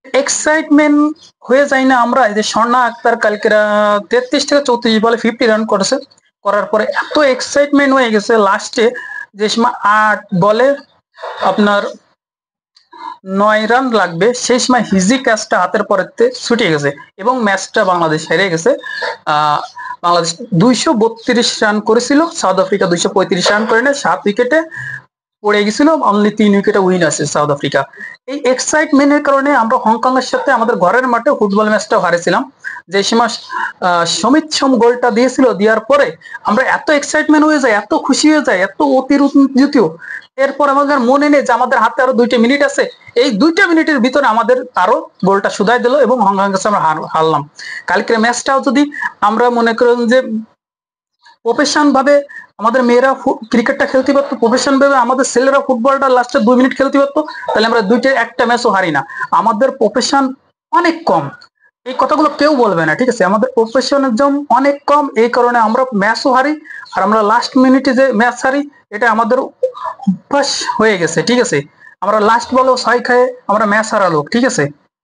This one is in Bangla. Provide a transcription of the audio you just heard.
এক্সাইটমেন্ট হয়ে যায় না আমরা? এই যে স্বর্ণা আক্তার কালকেরা 33 থেকে 34 বলে 50 রান করেছে, করার পরে এত এক্সাইটমেন্ট হয়ে গেছে লাস্টে, যে সময় 8 বলে আপনার 9 রান লাগবে, সেই সময় হিজি ক্যাচটা হাতের পরেতে ছুটে গেছে এবং ম্যাচটা বাংলাদেশ হেরে গেছে। বাংলাদেশ 232 রান করেছিল, সাউথ আফ্রিকা 235 রান করে নেয়, 7 উইকেটে পড়ে গেছিল, অনলি 3 উইকেটে উইন আছে সাউথ আফ্রিকা। এই এক্সাইটমেন্টের কারণে আমরা হংকং এর সাথে আমাদের ঘরের মাঠে ফুটবল ম্যাচটা হারেছিলাম, যে সময় সমিত সোম গোলটা দিয়েছিল, দেওয়ার পরে আমরা এত এক্সাইটমেন্ট হয়ে যাই, এত খুশি হয়ে যাই, এত অতিরঞ্জিত। এরপর আমাদের মনে নেই যে আমাদের হাতে আরো 2টা মিনিট আছে, এই 2টা মিনিটের ভিতরে আমাদের আরো গোলটা শুধাই দিল এবং হংকং কাছে আমরা হারলাম। কালকের ম্যাচটাও যদি আমরা মনে করেন যে প্রফেশন ভাবে আমাদের মেয়েরা ক্রিকেটটা খেলতে পারতো, প্রফেশন ভাবে আমাদের ছেলেরা ফুটবলটা লাস্টে 2 মিনিট খেলতে পারতো, তাহলে আমরা একটা ম্যাচও হারি না। আমাদের প্রফেশন অনেক কম, এই কথাগুলো কেউ বলবে না, ঠিক আছে? আমাদের প্রফেশনালিজম অনেক কম, এই কারণে আমরা ম্যাচও হারি। আর আমরা লাস্ট মিনিটে যে ম্যাচ হারি, এটা আমাদের অভ্যাস হয়ে গেছে, ঠিক আছে? আমরা লাস্ট বলেও 6 খায়ে আমরা ম্যাচ হারালো, ঠিক আছে?